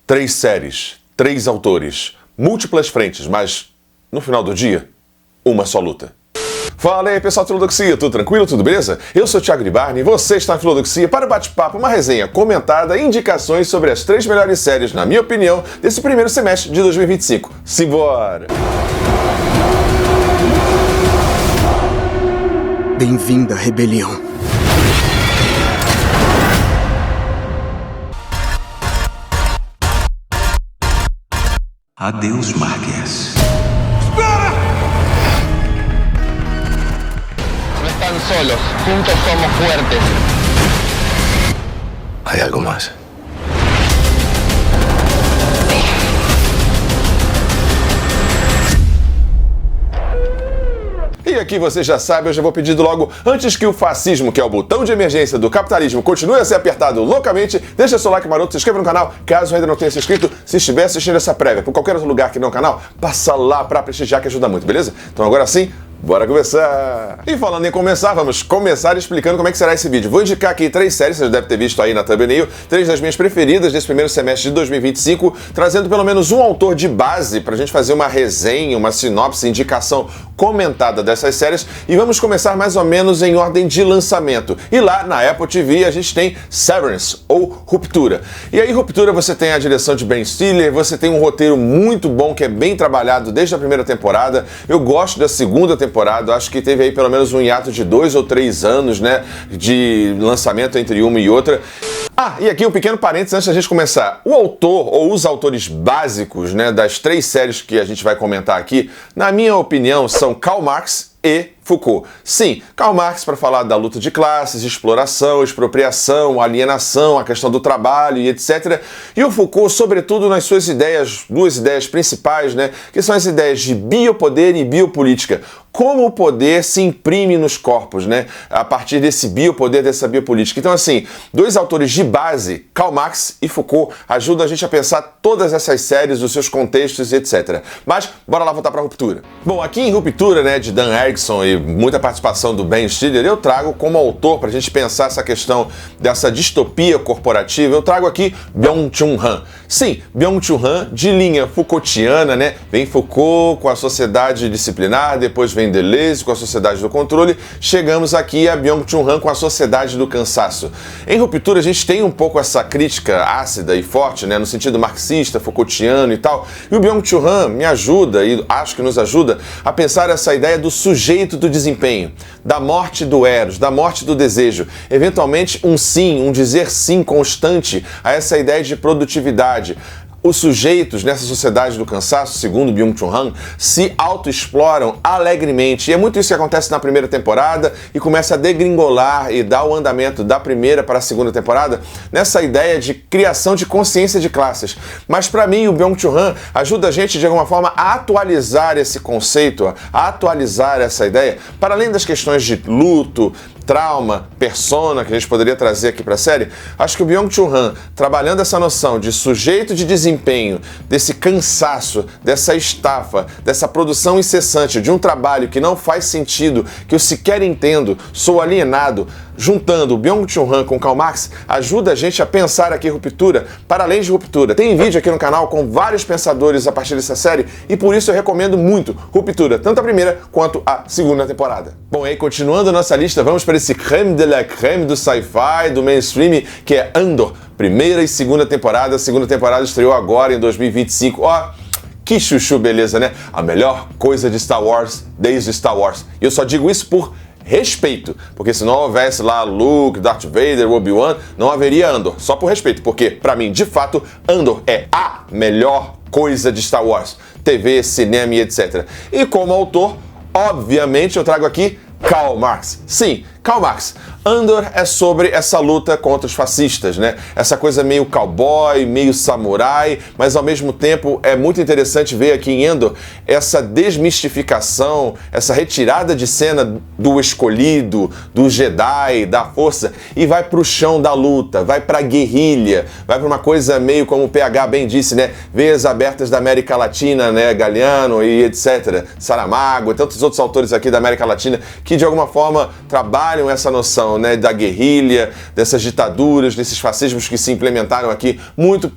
3 séries, 3 autores, múltiplas frentes, mas no final do dia, uma só luta. Fala aí pessoal do Filodoxia, tudo tranquilo, tudo beleza? Eu sou o Thiago Ribarni e você está na Filodoxia para o bate-papo, uma resenha comentada e indicações sobre as 3 melhores séries, na minha opinião, desse primeiro semestre de 2025. Simbora! Bem-vinda à rebelião. Adeus, Marqués. No están solos, juntos somos fuertes. Hay algo más. E aqui você já sabe, eu já vou pedindo logo, antes que o fascismo, que é o botão de emergência do capitalismo, continue a ser apertado loucamente, deixa seu like maroto, se inscreva no canal, caso ainda não tenha se inscrito, se estiver assistindo essa prévia por qualquer outro lugar que não é o canal, passa lá pra prestigiar que ajuda muito, beleza? Então agora sim, bora começar! E falando em começar, vamos começar explicando como é que será esse vídeo. Vou indicar aqui 3 séries, você já deve ter visto aí na thumbnail, 3 das minhas preferidas desse primeiro semestre de 2025, trazendo pelo menos um autor de base pra gente fazer uma resenha, uma sinopse, indicação comentada dessas séries. E vamos começar mais ou menos em ordem de lançamento. E lá na Apple TV a gente tem Severance, ou Ruptura. E aí Ruptura você tem a direção de Ben Stiller, você tem um roteiro muito bom que é bem trabalhado desde a primeira temporada. Eu gosto da segunda temporada, acho que teve aí pelo menos um hiato de 2 ou 3 anos, né, de lançamento entre uma e outra. Ah, e aqui um pequeno parênteses antes da gente começar. O autor, ou os autores básicos, né, das 3 séries que a gente vai comentar aqui, na minha opinião, são Karl Marx e Foucault. Sim, Karl Marx para falar da luta de classes, exploração, expropriação, alienação, a questão do trabalho e etc. E o Foucault, sobretudo nas suas ideias, 2 ideias principais, né, que são as ideias de biopoder e biopolítica. Como o poder se imprime nos corpos, né, a partir desse biopoder, dessa biopolítica. Então, assim, 2 autores de base, Karl Marx e Foucault, ajudam a gente a pensar todas essas séries, os seus contextos e etc. Mas, bora lá voltar para Ruptura. Bom, aqui em Ruptura, né, de Dan Erickson e muita participação do Ben Stiller, eu trago como autor, para a gente pensar essa questão dessa distopia corporativa, eu trago aqui Byung-Chul Han. Sim, Byung-Chul Han, de linha Foucaultiana, né? Vem Foucault com a sociedade disciplinar, depois vem Deleuze com a sociedade do controle, chegamos aqui a Byung-Chul Han com a sociedade do cansaço. Em Ruptura a gente tem um pouco essa crítica ácida e forte, né? No sentido marxista, Foucaultiano e tal, e o Byung-Chul Han me ajuda, e acho que nos ajuda, a pensar essa ideia do sujeito do desempenho, da morte do eros, da morte do desejo, eventualmente um sim, um dizer sim constante a essa ideia de produtividade. Os sujeitos nessa sociedade do cansaço, segundo Byung-Chul Han, se autoexploram alegremente. E é muito isso que acontece na primeira temporada e começa a degringolar e dar o andamento da primeira para a segunda temporada nessa ideia de criação de consciência de classes. Mas para mim o Byung-Chul Han ajuda a gente de alguma forma a atualizar esse conceito, a atualizar essa ideia, para além das questões de luto, trauma, persona, que a gente poderia trazer aqui para a série. Acho que o Byung-Chul Han, trabalhando essa noção de sujeito de desempenho, desse cansaço, dessa estafa, dessa produção incessante, de um trabalho que não faz sentido, que eu sequer entendo, sou alienado, juntando o Byung-Chul Han com Karl Marx, ajuda a gente a pensar aqui Ruptura, para além de Ruptura. Tem vídeo aqui no canal com vários pensadores a partir dessa série, e por isso eu recomendo muito Ruptura, tanto a primeira quanto a segunda temporada. Bom, aí continuando a nossa lista, vamos para esse creme de la creme do sci-fi, do mainstream, que é Andor, primeira e segunda temporada. A segunda temporada estreou agora em 2025. Ó, que chuchu beleza, né? A melhor coisa de Star Wars desde Star Wars. E eu só digo isso por respeito, porque se não houvesse lá Luke, Darth Vader, Obi-Wan, não haveria Andor, só por respeito, porque pra mim, de fato, Andor é a melhor coisa de Star Wars, TV, cinema e etc. E como autor, obviamente eu trago aqui Karl Marx. Sim, Karl Marx. Andor é sobre essa luta contra os fascistas, né? Essa coisa meio cowboy, meio samurai, mas ao mesmo tempo é muito interessante ver aqui em Andor essa desmistificação, essa retirada de cena do escolhido, do Jedi, da força, e vai pro chão da luta, vai pra guerrilha, vai pra uma coisa meio como o PH bem disse, né? Veias abertas da América Latina, né? Galeano e etc. Saramago e tantos outros autores aqui da América Latina que de alguma forma trabalham trabalham essa noção, né, da guerrilha, dessas ditaduras, desses fascismos que se implementaram aqui muito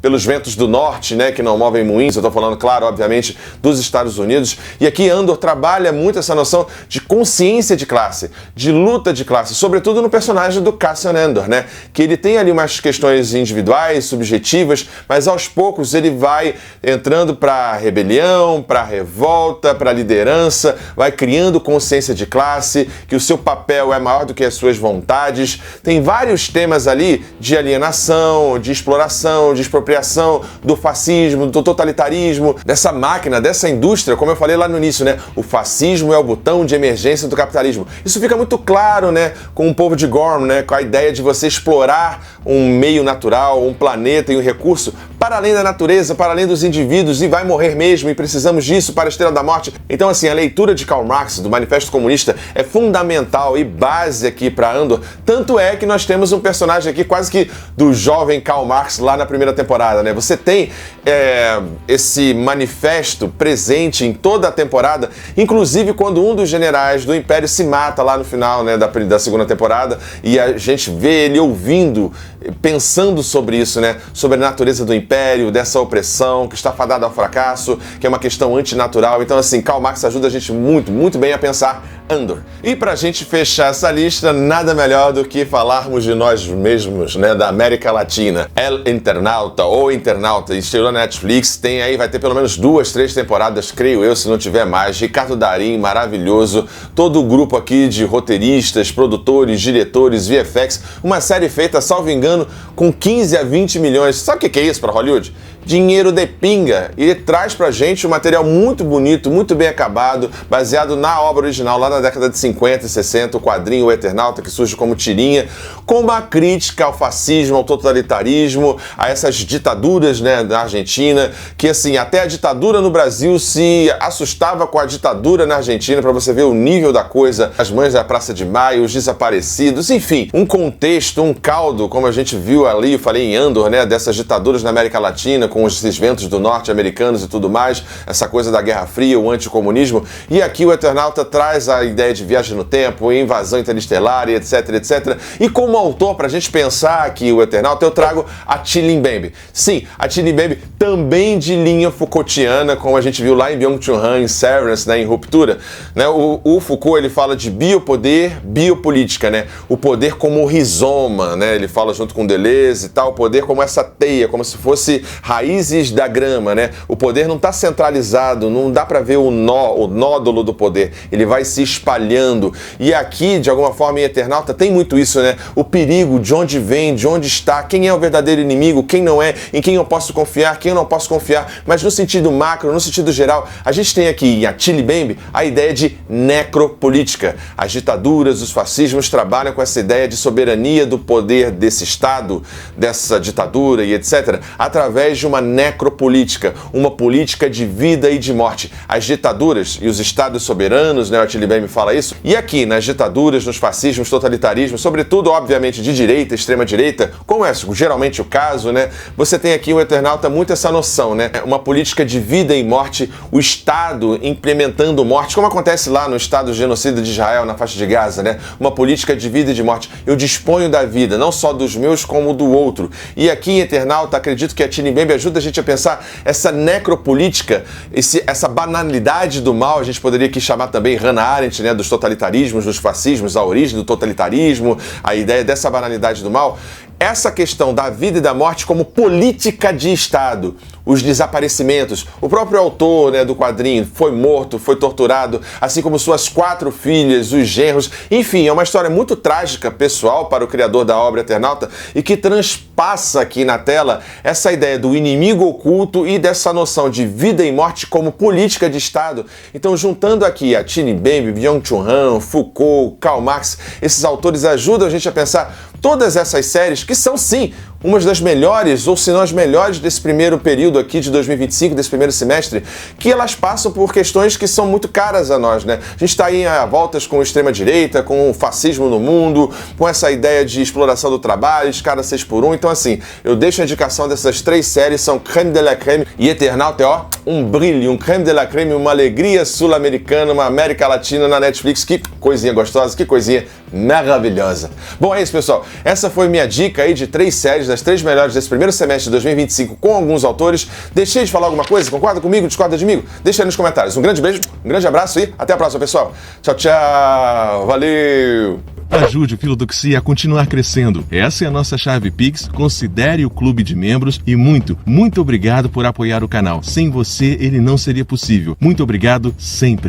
pelos ventos do norte, né, que não movem moinhos. Eu estou falando, claro, obviamente, dos Estados Unidos. E aqui Andor trabalha muito essa noção de consciência de classe, de luta de classe, sobretudo no personagem do Cassian Andor, né, que ele tem ali umas questões individuais, subjetivas, mas aos poucos ele vai entrando para a rebelião, para a revolta, para a liderança, vai criando consciência de classe, que o seu papel é maior do que as suas vontades. Tem vários temas ali de alienação, de exploração, de expropriação, do fascismo, do totalitarismo, dessa máquina, dessa indústria, como eu falei lá no início, né? O fascismo é o botão de emergência do capitalismo. Isso fica muito claro, né, com o povo de Gorm, né, com a ideia de você explorar um meio natural, um planeta e um recurso para além da natureza, para além dos indivíduos, e vai morrer mesmo, e precisamos disso para a Estrela da Morte. Então, assim, a leitura de Karl Marx, do Manifesto Comunista, é fundamental e base aqui para Andor. Tanto é que nós temos um personagem aqui quase que do jovem Karl Marx lá na primeira temporada, né? Você tem esse manifesto presente em toda a temporada, inclusive quando um dos generais do Império se mata lá no final, né, da segunda temporada, e a gente vê ele ouvindo, pensando sobre isso, né, sobre a natureza do Império, dessa opressão que está fadada ao fracasso, que é uma questão antinatural. Então, assim, Karl Marx ajuda a gente muito, muito bem a pensar Andor. E pra gente fechar essa lista, nada melhor do que falarmos de nós mesmos, né, da América Latina. El Internauta, ou Internauta, estreou na Netflix, tem aí, vai ter pelo menos 2, 3 temporadas, creio eu, se não tiver mais. Ricardo Darín, maravilhoso, todo o grupo aqui de roteiristas, produtores, diretores, VFX, uma série feita, salvo engano, com 15 a 20 milhões. Sabe o que é isso para Hollywood? Dinheiro de pinga, e traz pra gente um material muito bonito, muito bem acabado, baseado na obra original lá na década de 50 e 60, o quadrinho O Eternauta, que surge como tirinha, com uma crítica ao fascismo, ao totalitarismo, a essas ditaduras, né, da Argentina, que assim, até a ditadura no Brasil se assustava com a ditadura na Argentina, para você ver o nível da coisa, as mães da Praça de Maio, os desaparecidos, enfim, um contexto, um caldo, como a gente viu ali, eu falei em Andor, né, dessas ditaduras na América Latina, com esses ventos do norte americanos e tudo mais, essa coisa da Guerra Fria, o anticomunismo. E aqui o Eternauta traz a ideia de viagem no tempo, invasão interestelar e etc, etc. E como autor, pra gente pensar aqui o Eternauta, eu trago a Tilly Mbembe. Sim, a Tilly Mbembe também de linha Foucaultiana, como a gente viu lá em Byung-Chul Han, em Severance, né, em Ruptura. Né, o Foucault, ele fala de biopoder, biopolítica, né? O poder como rizoma, né? Ele fala junto com Deleuze e tal, o poder como essa teia, como se fosse raízes da grama, né? O poder não está centralizado, não dá para ver o nódulo do poder, ele vai se espalhando. E aqui, de alguma forma, em Eternauta tem muito isso, né? O perigo, de onde vem, de onde está, quem é o verdadeiro inimigo, quem não é, em quem eu posso confiar, quem eu não posso confiar. Mas no sentido macro, no sentido geral, a gente tem aqui em A Tilly Mbembe a ideia de necropolítica. As ditaduras, os fascismos trabalham com essa ideia de soberania do poder desse Estado, dessa ditadura e etc., através de uma necropolítica, uma política de vida e de morte. As ditaduras e os estados soberanos, né, o Tilly Mbembe fala isso, e aqui nas ditaduras, nos fascismos, totalitarismos, sobretudo, obviamente, de direita, extrema-direita, como é geralmente o caso, né, você tem aqui o Eternauta muito essa noção, né, uma política de vida e morte, o Estado implementando morte, como acontece lá no Estado genocida de Israel, na faixa de Gaza, né, uma política de vida e de morte. Eu disponho da vida, não só dos meus, como do outro. E aqui em Eternauta, acredito que a Tilly Mbembe ajuda a gente a pensar essa necropolítica, essa banalidade do mal. A gente poderia aqui chamar também Hannah Arendt, né, dos totalitarismos, dos fascismos, a origem do totalitarismo, a ideia dessa banalidade do mal. Essa questão da vida e da morte como política de Estado, os desaparecimentos. O próprio autor, né, do quadrinho foi morto, foi torturado, assim como suas 4 filhas, os genros. Enfim, é uma história muito trágica, pessoal, para o criador da obra Eternauta, e que transpassa aqui na tela essa ideia do inimigo oculto e dessa noção de vida e morte como política de Estado. Então, juntando aqui a Tilly Mbembe, Byung-Chul Han, Foucault, Karl Marx, esses autores ajudam a gente a pensar todas essas séries que são, sim, umas das melhores, ou se não as melhores desse primeiro período aqui de 2025, desse primeiro semestre, que elas passam por questões que são muito caras a nós, né? A gente está aí a voltas com a extrema-direita, com o fascismo no mundo, com essa ideia de exploração do trabalho, escada 6x1. Então, assim, eu deixo a indicação dessas 3 séries, são Crème de la Crème e Eternauta, ó, um brilho, um Crème de la Crème, uma alegria sul-americana, uma América Latina na Netflix. Que coisinha gostosa, que coisinha maravilhosa. Bom, é isso, pessoal. Essa foi minha dica aí de 3 séries, das 3 melhores desse primeiro semestre de 2025 com alguns autores. Deixei de falar alguma coisa? Concorda comigo? Discorda de mim? Deixa aí nos comentários. Um grande beijo, um grande abraço e até a próxima, pessoal. Tchau, tchau. Valeu! Ajude o Filodoxia a continuar crescendo. Essa é a nossa chave Pix. Considere o clube de membros e muito obrigado por apoiar o canal. Sem você, ele não seria possível. Muito obrigado sempre.